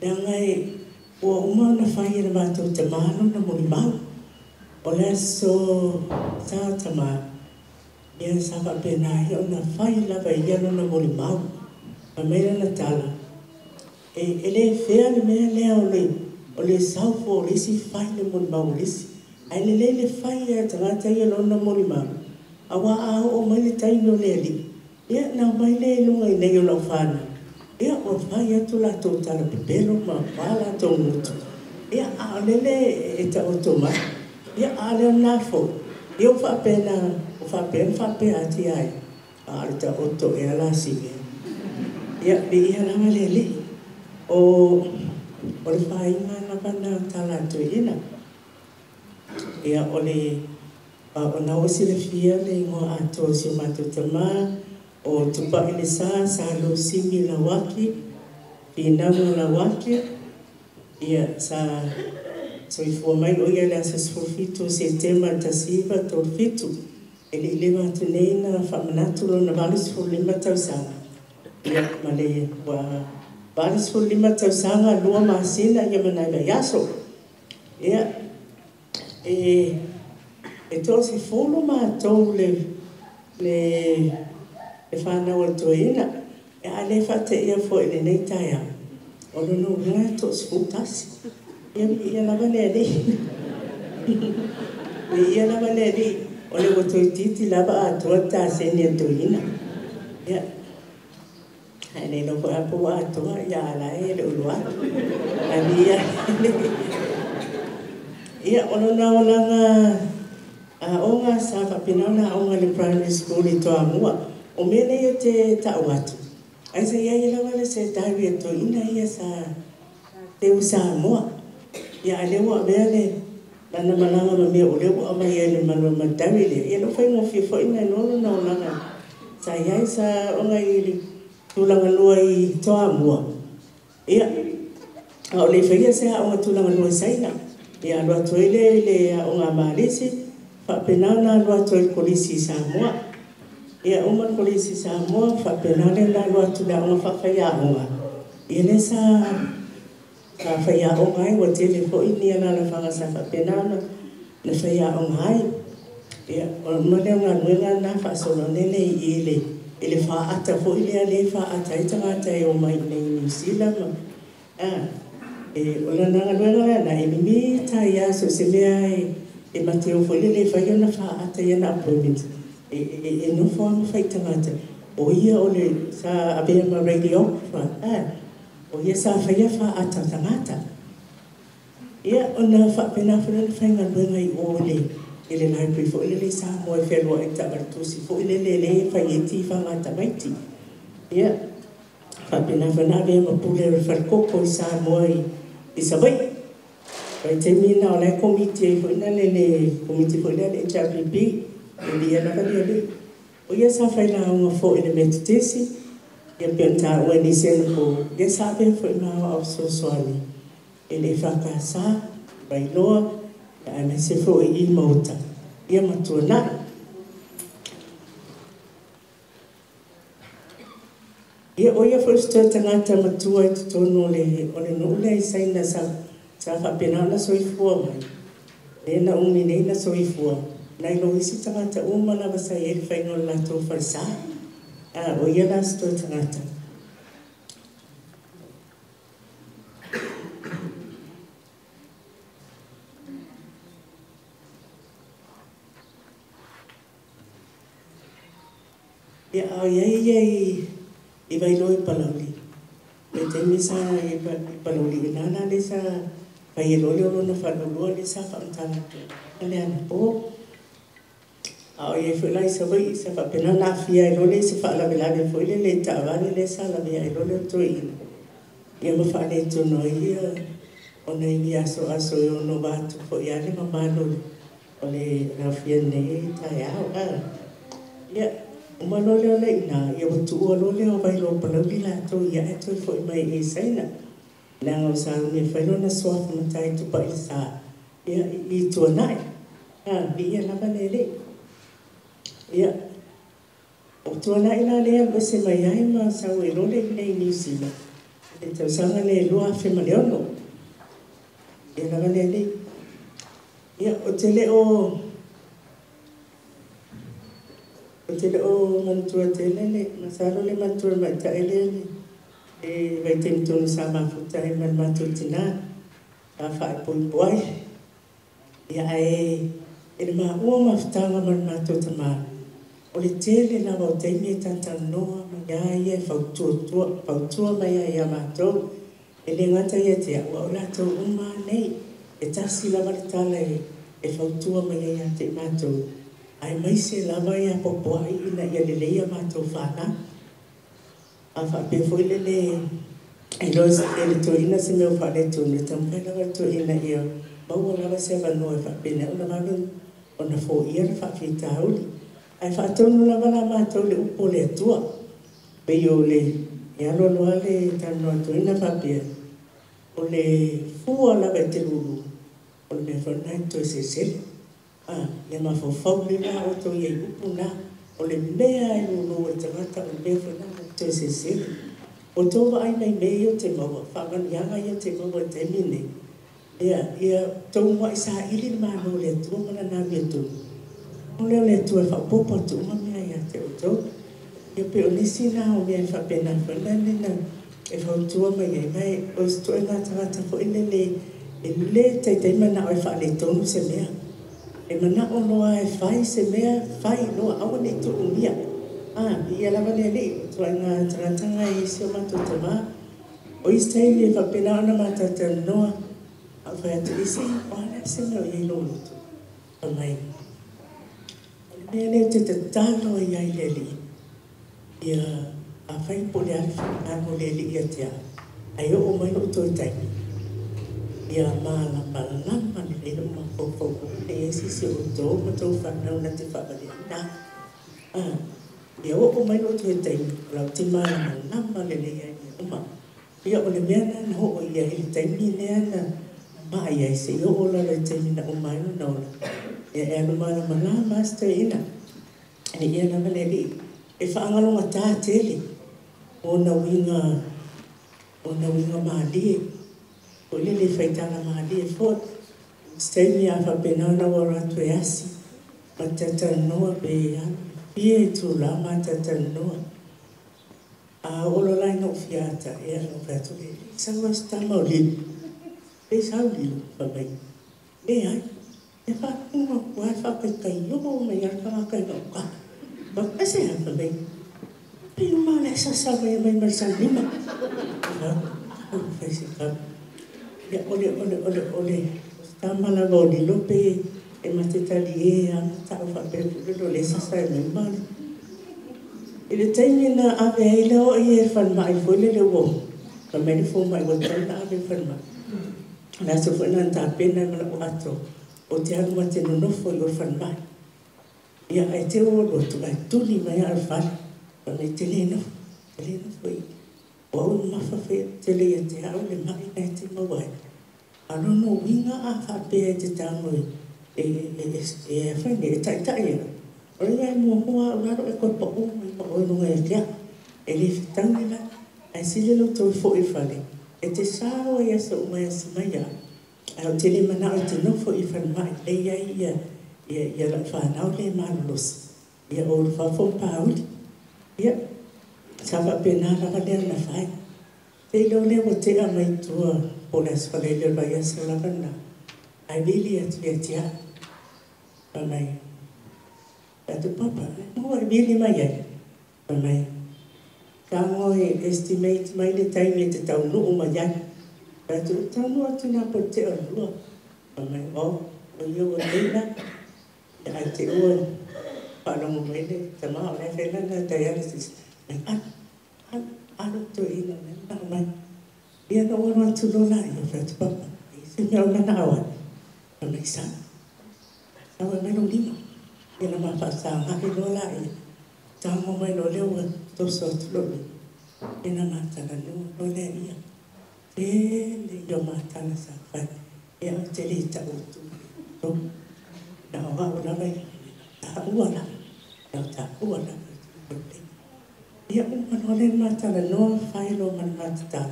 Dangai ua uma na whai na mātou te mālo na mori mau. O lea so sa tama. Ia sa ka pena hi o na whai lava i ano na mori mau. Ma meira na tala. E le whea le mea lea o le saufo o lisi whai le mori mau lisi. Ai le whai e tangata i ano na mori mau. Awa au o mai le taino le li. Ia na mai le lunga i nei o lau whana. Ia o whai atu la tō tala pepero ma wala tō ngutu. Ia a lele e ta otoma. Ia a leo nafo. Ia o whapena, o whapena ati ai. A le ta oto e ala sige. Ia bi ia langa lele. O le whai ngana pana tala atu ina. Ia o le o na osi le fia le ingoa ato si o matu tama. O tupa ile sa lo simi la waki, pinamo la waki, ia sa soifua mai o ia le asa sfofitu se tema tasiva tol fitu. Ele ilema tunei na whamanatu lo na valis fo lima tausanga. Ia male wa valis fo lima tausanga lua masina ia manaiva yaso. Ia e tosi folo mātou le e whanau ato ina, e ale whate ia fo ele nei taia. O no ringa to sputasi. Ia lava le li. Ia lava le li. O le wato i titi lava ato ta seni ato ina. Ia. Hai nei no kwa apo ato ia ala e le ulua. Ani ia. Ia ono na olanga onga sa kapinona onga le primary school i toa mua. O mene ia te tau atu. Ai sa ia ila wale se tawi ato ina ia sa te usa moa. Ia alewa mea le lana malanga ma mea o lewa ama ia le malua matawi le. Ia no whai ngofi fo ina nono na olanga. Sa ia sa onga i tulanga lua i toa mua. Ia o le whaia se ha onga tulanga lua saina. Ia alua toile le onga maalisi. Whapenana alua toile kolisi sa moa. Ia umar polisi sa moa whapenale la loa tuna o whawhaiaonga. Ia le sa whaiaonga ai wa tele fo ini ana la whanga sa whapenana na whaiaonga ai. Ia o maleo ngā nuenga na whaasolo nene i ele whaata fo ile a le whaata i tangata e o mai nei New Zealand. O la nanga nuenga na e mimi tai aso se mea e mateo fo ile le whaiona whaata i ana appointment. E no whaama whai tangata. O ia o le sa abea ma radiographer. O ia sa whaia whaata tangata. Ia o na whapena whanana whainga luenga i o le library fo ile le sa moe whelua e tamaratusi fo ile le whai e ti whangata maiti. Ia whapena whanana abea ma pule whalkoko i sa moe i sa wai. Pai te mina o le komiti fo ina le komiti fo ina le HRPP. Ia na kani ali. O ia sa whaina aunga fo ina metutesi. Ia penta ua ni sena ko. Ia sa pia fo ina awa au sosoani. Ele whakasa, bailoa, ia ana se fo i mauta. Ia matua nai. Ia o ia fo stua tangata matua i tutono o le nule i saina sa whapenana soifua mai. Nena umi neina soifua. Nai lo isi tangata umana basa i whaingo la tō wharisa. O ia la sto tangata. Ia au iai i wailo i palauli. Me te misa i palauli. Nana le sa pai e lole o na whanolua le sa whamtana. Ale ana po. Au ia whulai sa wai sa whapena na fia e lole se whaalawelane fwile le tawane le sa lawea e lole o toina. Ia ma whale tono ia o na ingi aso e ono watu fo ia le mamano o le rafia nei tai au. Ia umalole o le ina ia watu ua lole o wailo palauli la to ia e toi fo mai e saina. Nanga o sa me whailo na soafu matai tupa i sa ia i tuanai. Bi ia lava lele. Ia, o tuana ina lea bese mai ai ma sa ue lole i nei New Zealand. Le tau sanga le lua fe maleono. Ia lava le le. Ia o te le o mantua te le masalo le mantua mai ta ele e vai te mtonu sa mafuta e man matu tina a whae pui puai. Ia e le maa ua mafutanga man matu tama. O le tele lava o teimi e tata noa ma ia ia pautua mai ia matou. E le ngata ia te ua o latou uma nei e tasi lava le tala e pautua mai ia te matou. Ai mai se lava ia popoai ina ia le leia matou whana. A whape foi le e lois e le toina se meo whale tunu. Tamkai lava toina ia maua lava se wanoa e whape ne ona malu o na fo ia na whawhita hauli. Ai whaatonu lava la mātou le upo le atua. Pei o le e alo loa le tanoa toina whapea. O le fua lava e te lulu. O le mea whanai toi se sele. Ia mawhawhau le la o toi e upo na. O le mea e lulu e tangata o le mea whanai toi se sele. O tōwa ai mai mea o te maua. Whamanianga i o te maua te mine. Ia tōua i sa ili mano le atua mana nami atunu. O leo le tu e whapopo tu uma mea ia te o tau. Ia pe o nisi nā o mea e whapena whanane na e whautua mai e mai. O sto e ngā tangata fo ine le teitai mana o e wha le tonu se mea. E mana o loa e whai se mea, whai loa awa ne tu umia. Ia lava le li, tu ai ngā tangatanga i si o matu tama. O istei e whapena ona matata noa. A whai atu isi, o ana se mea o iei lolo tu. Pamai. Mea leo te talo i ai leli. Ia a whai pole anu leli ia te a. Ai o mai o toi taimi. Ia malama ni lelo ma popo. E esi se o tō ma tō whanau na te whapari ana. Ia o mai o toi taimi. Lau te malama leli ia i uma. Ia o le mea na ho o ia i taimi lea na mai ai se o la le taimi na o mai na ola. Ia e anu malama la master ina. E ia na mele li. E whaangalonga tā tele. O na winga maali. O lele whaitanga maali e fot. Steini a whapena na waratu e asi. Ma tata noa pe anu. Pia e tu la ma tata noa. A olo lai no fiata. E anu whatu le. Sawa stama o lilu. E sau lilu whamai. E ai. E whakunga kua e whakakai yoko mai alkama kai no ka. Baka se hapa mai. Pio mana e sasawa e mai marisa lima. O whai se kama. Ia ole. Tamala voli lope e matetali e a tau whapere le sasa e mai mani. I le taimi na ave e leo i e whanmai fwele le wo. Ka meni fo mai watai na ave whanmai. Nā se whanā tā pena mana o ato. O te anu ma te nonofo i o whanmai. Ia ai te o rotu ai tuni mai ar whare. Ka me te leno i. O au mawhawhea te le te au le mai nei te mawai. Anono winga a whapea te tāmo e whaine e taitai. O rea e mua hoa o laro e koe pa o mai pa o nunga e kia. E le whitangina ai sile lo tau fo i whale. E te sāo e asa o mai asa mai a. Ai o te le mana o te nofo i whanmai. E ia la whanau le malulosi. Ia o whafo pauli. Ia sa whapena raka lea na whai. Te leo leo o te a mai tua o le aswalele vai asa lavana. Ai vili atu e tia. Pamai. Atu papa. Mo ai vili mai ai. Pamai. Tango e estimate mai le taimi te tau nuu mai ai. Atu tanu atu nā po te alua. Pamai. O iu o leina. Ai te ua. Whanongo mai le. Tama o le whenanga dialysis. Anu to ina. Pamai. Ia na wana atu lola i o whatu papa. I se mea o mana awa. Na mai sa. Awa meno lima. Ia na mawhasa hake lola i. Tango mai no leo toso atu lola. Ia na matana no lea ia. Tele i o matana sa whai. Ia o te li ta utu. To. Na awa o la mai. Ta uala. Ia o ta uala. Ia umano le matana no whai lo man matata.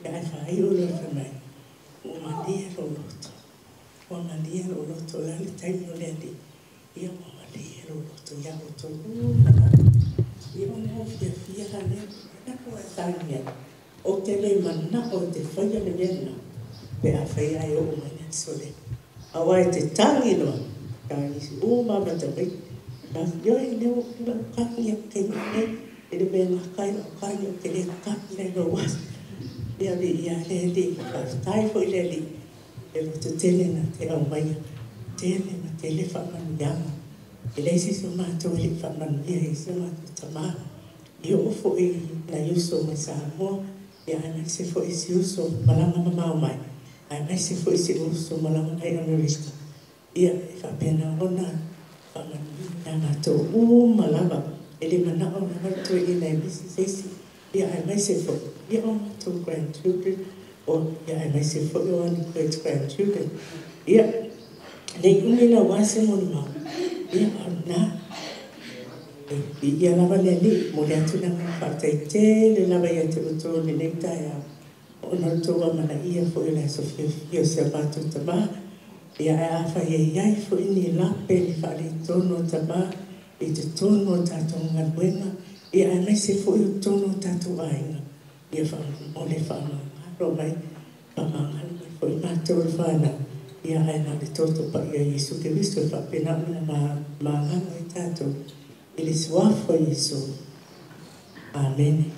ia e whai o loa whanai. O malia ro loto. O malia ro loto. Lali taimi o lea li. Ia o malia ro loto. Ia o to mana. Ia o neo fia hane. Ia ko e tānia. O te le mana o te whaia le mena. Pe a whai ai o mana sole. Awa e te tangi loa. Ka nisi o mama te wai. Ka ioi leo kula kaki a kei ele mena kai o kai o ke le kaki le no was. Ia li ia le li. Ka tai fo ile li. E lo te tele na te au mai. Tele na tele whamanu yama. E leisi so mātou e le whamanu ia e se mātou tamā. I o fo i na yuso mai sa moa. Ia ai mai se fo i si uso malanga mamau mai. Ai mai se fo i si uso malanga ai Amerika. Ia e whapena ona whamanu ia mātou malanga. E le manao na mātou i nei misi seisi. Ia ai mai se fo. Ia o mātou grandchildren. O ia ai mai se fo i o ani great grandchildren. Ia nei umina wase mo ni mau. Ia au nā. Ia lava le li, mo le atu na whātai te, le lava ia te uto le nekta ia. O na toa mana ia fo i la Sofia se mātou tamā. Ia e awha iai fo i ni lape ni whare tono tamā. I te tono tātou ngaruenga. Ia e mai se fo i tono tātou ainga. Ia o le whamangaro mai. Whamangaro mai fo i mātou le whana. Ia e nā le toto pa ia Jesu Kristo whapena una māngano i tātou. Ele suafo Yesu. Amen.